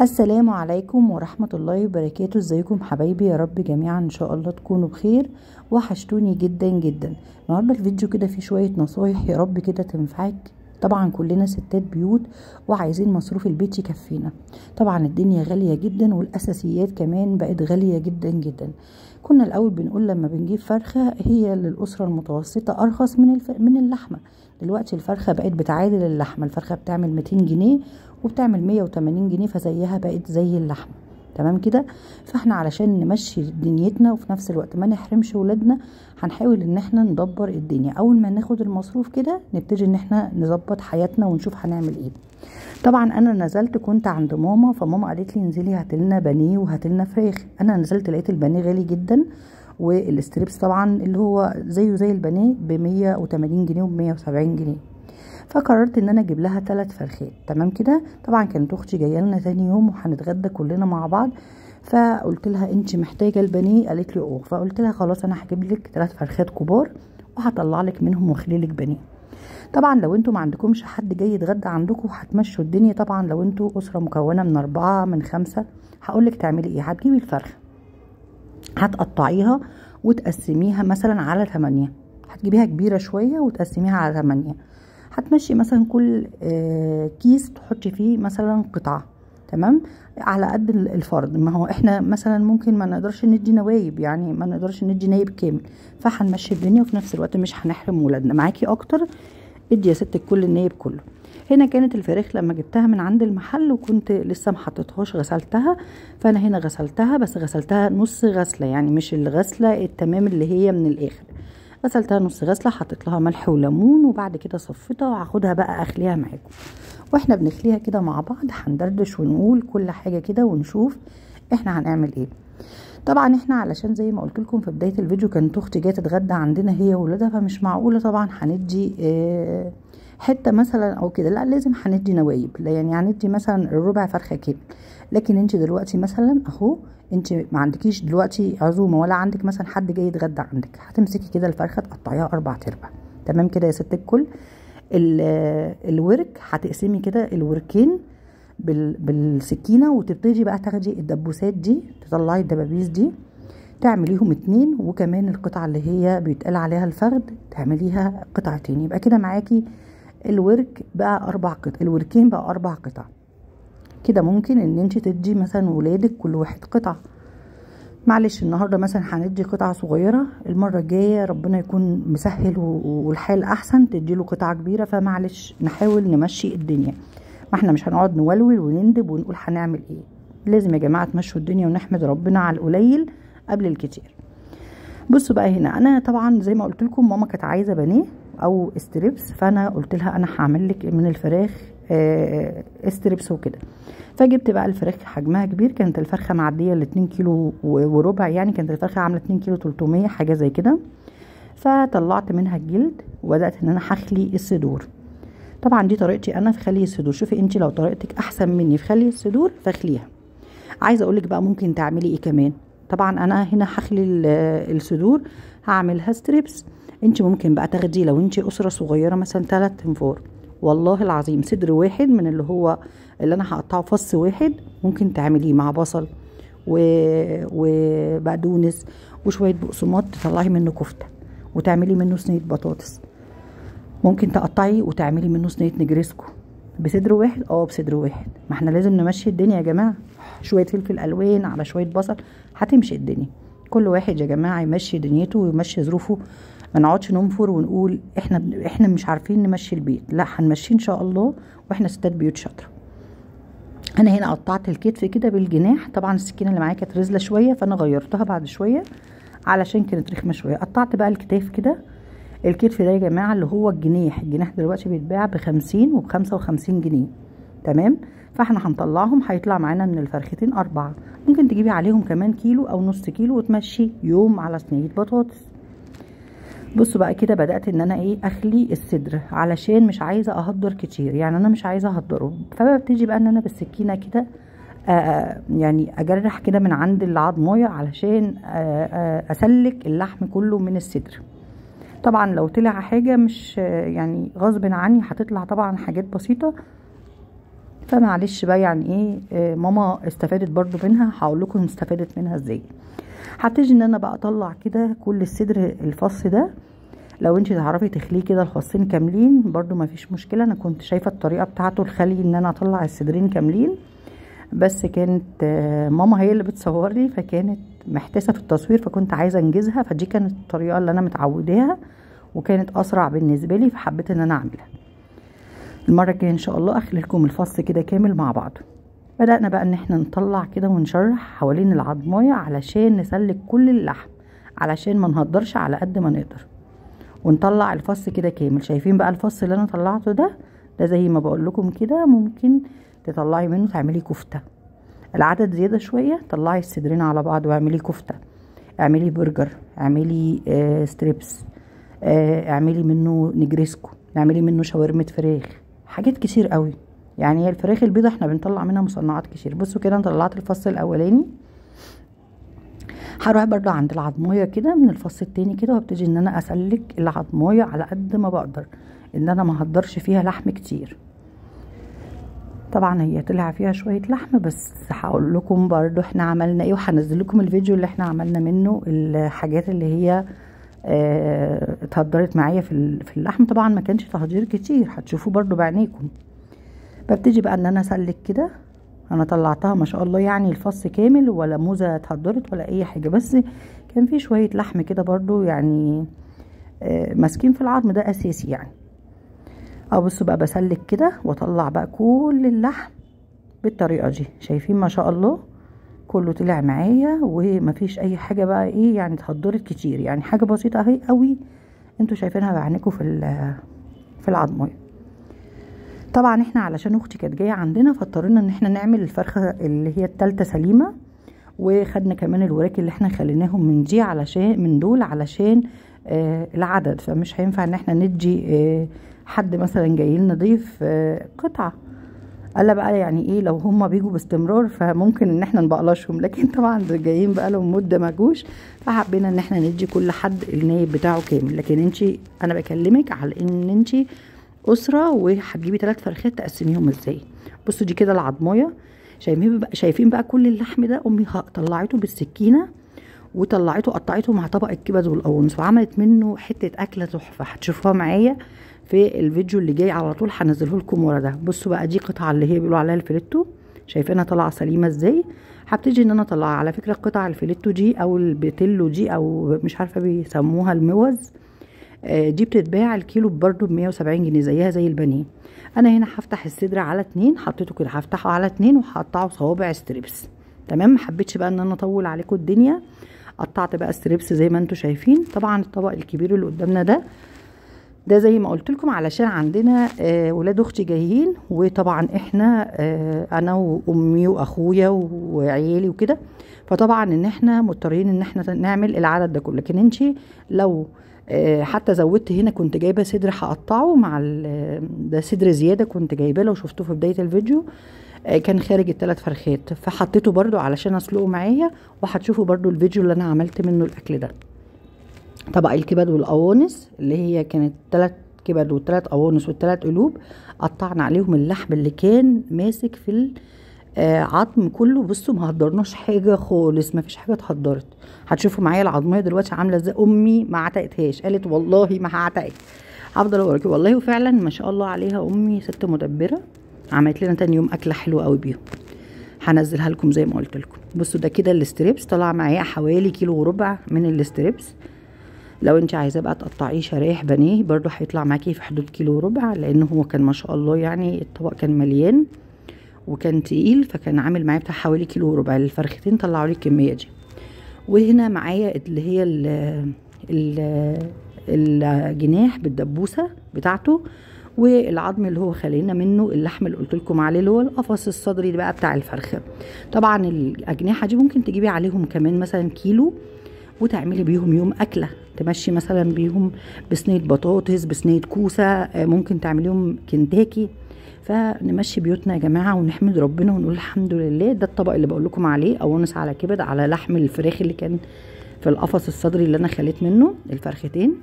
السلام عليكم ورحمة الله وبركاته. ازيكم حبايبي؟ يا رب جميعا ان شاء الله تكونوا بخير. وحشتوني جدا جدا. النهارده الفيديو كده فيه شوية نصايح يا رب كده تنفعك. طبعا كلنا ستات بيوت وعايزين مصروف البيت يكفينا. طبعا الدنيا غالية جدا والاساسيات كمان بقت غالية جدا جدا. كنا الاول بنقول لما بنجيب فرخة هي للاسرة المتوسطة ارخص من اللحمة. دلوقتي الفرخة بقت بتعادل اللحمة. الفرخة بتعمل 200 جنيه وبتعمل 180 جنيه، فزيها بقت زي اللحمة. تمام كده. فاحنا علشان نمشي دنيتنا وفي نفس الوقت ما نحرمش ولادنا هنحاول ان احنا ندبر الدنيا. اول ما ناخد المصروف كده نبتدي ان احنا نظبط حياتنا ونشوف هنعمل ايه. طبعا انا نزلت كنت عند ماما، فماما قالت لي انزلي هاتلنا بانيه وهاتلنا فراخ. انا نزلت لقيت البانيه غالي جدا، والستريبس طبعا اللي هو زيه زي البانيه ب 180 جنيه وب 170 جنيه. فقررت ان انا اجيب لها 3 فرخات. تمام كده. طبعا كانت اختي جايه لنا تاني يوم وهنتغدى كلنا مع بعض، فقلت لها انت محتاجه البانيه؟ قالت لي اه. فقلت لها خلاص انا هجيب لك 3 فرخات كبار وهطلع لك منهم واخلي لك بانيه. طبعا لو انتوا ما عندكمش حد جاي يتغدى عندكم هتمشوا الدنيا. طبعا لو انتوا اسره مكونه من 4 من 5 هقول لك تعملي ايه. هتجيبي الفرخه هتقطعيها وتقسميها مثلا على 8. هتجيبيها كبيره شويه وتقسميها على 8. هتمشي مثلا كل كيس تحطي فيه مثلا قطعة. تمام. على قد الفرد. ما هو احنا مثلا ممكن ما نقدرش ندي نوايب، يعني ما نقدرش ندي نايب كامل، فهنمشي الدنيا وفي نفس الوقت مش هنحرم ولادنا. معاكي اكتر ادي يا ستك كل النايب كله. هنا كانت الفراخ لما جبتها من عند المحل وكنت لسه محطتهاش غسلتها، فانا هنا غسلتها بس غسلتها نص غسله، يعني مش الغسله التمام اللي هي من الاخر. غسلتها نص غسله، حطيت لها ملح وليمون وبعد كده صفيتها وهاخدها بقى اخليها معاكم. واحنا بنخليها كده مع بعض هندردش ونقول كل حاجه كده ونشوف احنا هنعمل ايه. طبعا احنا علشان زي ما قلت لكم في بدايه الفيديو كانت اختي جايه تتغدى عندنا هي وولادها، فمش معقوله طبعا هندي حته مثلا او كده، لا لازم هندي نوايب. لا يعني هندي مثلا الربع فرخه كامل. لكن انت دلوقتي مثلا اهو انت ما عندكيش دلوقتي عزومه ولا عندك مثلا حد جاي يتغدى عندك، هتمسكي كده الفرخه تقطعيها 4/4. تمام كده يا ست الكل. الورك هتقسمي كده الوركين بالسكينه وتبتدي بقى تاخدي الدبوسات دي، تطلعي الدبابيس دي تعمليهم 2، وكمان القطعه اللي هي بيتقال عليها الفخد تعمليها قطعتين. يبقى كده معاكي الورك بقى 4 قطع، الوركين بقى 4 قطع. كده ممكن ان انت تدي مثلا ولادك كل واحد قطعه. معلش النهارده مثلا هندي قطعه صغيره، المره الجايه ربنا يكون مسهل والحال احسن تديله قطعه كبيره. فمعلش نحاول نمشي الدنيا، ما احنا مش هنقعد نولول وندب ونقول هنعمل ايه. لازم يا جماعه تمشوا الدنيا ونحمد ربنا على القليل قبل الكتير. بصوا بقى هنا انا طبعا زي ما قلت لكم ماما كانت عايزه بانيه او استريبس، فانا قلت لها انا هعمل لك من الفراخ استريبس وكده. فجبت بقى الفراخ حجمها كبير، كانت الفرخه معديه ال 2 كيلو وربع، يعني كانت الفرخه عامله 2 كيلو 300 حاجه زي كده. فطلعت منها الجلد وبدات ان انا هخلي الصدور. طبعا دي طريقتي انا في خلي الصدور. شوفي انت لو طريقتك احسن مني في خلي الصدور فخليها. عايزه اقولك بقى ممكن تعملي ايه كمان. طبعا انا هنا هخلي الصدور هعملها ستريبس. انت ممكن بقى تاخدي لو انت اسره صغيره مثلا 3 انفار، والله العظيم صدر واحد من اللي انا هقطعه فص واحد ممكن تعمليه مع بصل وبقدونس وشويه بقسماط، تطلعي منه كفته وتعملي منه صينيه بطاطس. ممكن تقطعي وتعملي منه صينيه نجريسكو بصدر واحد. بصدر واحد. ما احنا لازم نمشي الدنيا يا جماعه. شويه فلفل الوان على شويه بصل هتمشي الدنيا. كل واحد يا جماعه يمشي دنيته ويمشي ظروفه. ما نقعدش ننفر ونقول احنا مش عارفين نمشي البيت. لا هنمشي ان شاء الله، واحنا ستات بيوت شاطره. انا هنا قطعت الكتف كده بالجناح. طبعا السكينه اللي معايا كانت رزله شويه فانا غيرتها بعد شويه علشان كانت رخمه شويه. قطعت بقى الكتاف كده. الكتف ده يا جماعه اللي هو الجناح دلوقتي بيتباع ب50 وب55 جنيه. تمام. فاحنا هنطلعهم هيطلع معانا من الفرختين 4. ممكن تجيبي عليهم كمان كيلو او نص كيلو وتمشي يوم على صينيه بطاطس. بصوا بقى كده بدات ان انا اخلي الصدر علشان مش عايزه اهدر كتير، يعني انا مش عايزه اهدره. فببتدي بقى ان انا بالسكينه كده يعني اجرح كده من عند العضمايه علشان اسلك اللحم كله من الصدر. طبعا لو طلع حاجه مش يعني غصب عني هتطلع طبعا حاجات بسيطه فمعلش بقى يعني ايه، ماما استفادت برضو منها، هقول لكم استفادت منها ازاي. هبتدي ان انا بقى اطلع كده كل الصدر الفص ده. لو انت تعرفي تخليه كده الفصين كاملين برضو ما فيش مشكله. انا كنت شايفه الطريقه بتاعته الخلي ان انا اطلع الصدرين كاملين، بس كانت ماما هي اللي بتصور لي، فكانت محتاسه في التصوير، فكنت عايزه انجزها، فدي كانت الطريقه اللي انا متعوداها وكانت اسرع بالنسبه لي، فحبيت ان انا اعملها. المره الجايه ان شاء الله اخلي لكم الفص كده كامل مع بعض. بدأنا بقى ان احنا نطلع كده ونشرح حوالين العضمايه علشان نسلك كل اللحم، علشان ما نهدرش على قد ما نقدر، ونطلع الفص كده كامل. شايفين بقى الفص اللي انا طلعته ده زي ما بقول لكم كده ممكن تطلعي منه تعملي كفته. العدد زياده شويه، طلعي الصدرين على بعض واعملي كفته، اعملي برجر، اعملي ستريبس، اعملي منه نجريسكو، اعملي منه شاورمه فراخ، حاجات كتير قوي. يعني هي الفراخ البيضة احنا بنطلع منها مصنعات كتير. بصوا كده انا طلعت الفص الاولاني، هروح برضه عند العضمايه كده من الفص التاني كده، وابتدي ان انا اسلك العضمايه على قد ما بقدر، ان انا ما هقدرش فيها لحم كتير. طبعا هي طلع فيها شويه لحم، بس هقول لكم برضه احنا عملنا ايه، وهنزل لكم الفيديو اللي احنا عملنا منه الحاجات اللي هي اتهدرت معايا في اللحم. طبعا ما كانش تهدير كتير، هتشوفوه برضه بعينيكم. ببتدي بقى ان انا اسلك كده. انا طلعتها ما شاء الله يعني الفص كامل، ولا موزه اتهدرت ولا اي حاجه، بس كان في شويه لحم كده برضو يعني ماسكين في العظم، ده اساسي يعني. بصوا بقى بسلك كده واطلع بقى كل اللحم بالطريقه دي. شايفين ما شاء الله كله طلع معايا، ومفيش اي حاجه بقى ايه يعني اتهدرت كتير، يعني حاجه بسيطه اهي قوي انتوا شايفينها بعينيكم في العظمايه. طبعا احنا علشان اختي كانت جايه عندنا، فاضطرينا ان احنا نعمل الفرخه اللي هي التالتة سليمه، وخدنا كمان الوراك اللي احنا خليناهم من دول علشان العدد. فمش هينفع ان احنا ندي حد مثلا جاي لنا ضيف قطعه. قال بقى يعني ايه لو هم بيجوا باستمرار فممكن ان احنا نبقلشهم، لكن طبعا دول جايين بقى لهم مده ما جوش، فحبينا ان احنا ندي كل حد النايب بتاعه كامل. لكن انا بكلمك على ان انتي اسره وهتجيبي 3 فرخات تقسميهم ازاي. بصوا دي كده العضمايه، شايفين بقى كل اللحم ده امي طلعته بالسكينه وطلعته قطعته مع طبق الكبد والقوانص، وعملت منه حته اكله تحفه. هتشوفوها معايا في الفيديو اللي جاي على طول، هنزله لكم ورا ده. بصوا بقى دي قطعه اللي هي بيقولوا عليها الفيليتو، شايفينها طالعه سليمه ازاي. هبتدي ان انا اطلعها. على فكره قطع الفيليتو دي او البيتيلو دي او مش عارفه بيسموها الموز، دي بتتباع الكيلو برضو ب170 جنيه زيها زي البانيه. انا هنا هفتح الصدر على 2، حطيته كده هفتحه على 2 وهقطعه صوابع ستريبس. تمام، ما حبيتش بقى ان انا اطول عليكم الدنيا. قطعت بقى ستريبس زي ما انتم شايفين. طبعا الطبق الكبير اللي قدامنا ده زي ما قلت لكم علشان عندنا ولاد اختي جايين، وطبعا احنا انا وامي واخويا وعيالي وكده، فطبعا ان احنا مضطرين ان احنا نعمل العدد ده كله. لكن انتي لو حتى زودت هنا، كنت جايبه صدر هقطعه مع ده صدر زياده كنت جايباه، لو شفتوه في بدايه الفيديو كان خارج ال3 فرخات، فحطيته برضو علشان اسلقه معايا، وهتشوفوا برضو الفيديو اللي انا عملت منه الاكل ده. طبق الكبد والقوانص اللي هي كانت 3 كبد و3 قوانص و3 قلوب، قطعنا عليهم اللحم اللي كان ماسك في عظم كله. بصوا ما هدرناش حاجه خالص، ما فيش حاجه اتهدرت. هتشوفوا معايا العظميه دلوقتي عامله ازاي. امي ما عتقتهاش، قالت والله ما هعتقك، هفضل اوريكي والله. وفعلا ما شاء الله عليها امي ست مدبره، عملت لنا تاني يوم اكله حلوه قوي بيهم، هنزلها لكم زي ما قلت لكم. بصوا ده كده الستريبس طلع معايا حوالي 1.4 كيلو من الستريبس. لو انت عايزاه بقى تقطعيه شرايح بانيه برضو هيطلع معاكي في حدود 1.4 كيلو، لان هو كان ما شاء الله يعني الطبق كان مليان وكان تقيل، فكان عامل معايا بتاع حوالي 1.4 كيلو. الفرختين طلعوا لي الكميه دي. وهنا معايا اللي هي الجناح بالدبوسه بتاعته، والعظم اللي هو خلينا منه اللحم اللي قلت لكم عليه اللي هو القفص الصدري بقى بتاع الفرخه. طبعا الاجنحه دي ممكن تجيبي عليهم كمان مثلا كيلو وتعملي بيهم يوم اكله، تمشي مثلا بيهم بصينيه بطاطس، بصينيه كوسه، ممكن تعمليهم كنتاكي. فنمشي بيوتنا يا جماعه ونحمد ربنا ونقول الحمد لله. ده الطبق اللي بقول لكم عليه، قوانص على كبد على لحم الفراخ اللي كان في القفص الصدري اللي انا خليت منه الفرختين.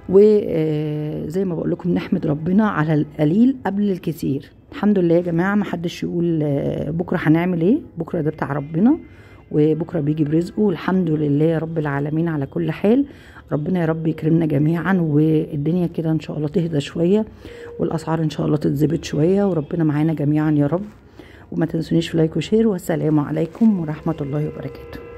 وزي ما بقول لكم نحمد ربنا على القليل قبل الكتير. الحمد لله يا جماعه، ما حدش يقول بكره هنعمل ايه، بكره ده بتاع ربنا وبكره بيجي برزقه. والحمد لله يا رب العالمين على كل حال. ربنا يا رب يكرمنا جميعا، والدنيا كده ان شاء الله تهدى شويه، والاسعار ان شاء الله تتظبط شويه، وربنا معانا جميعا يا رب. وما تنسونيش في لايك وشير، والسلام عليكم ورحمه الله وبركاته.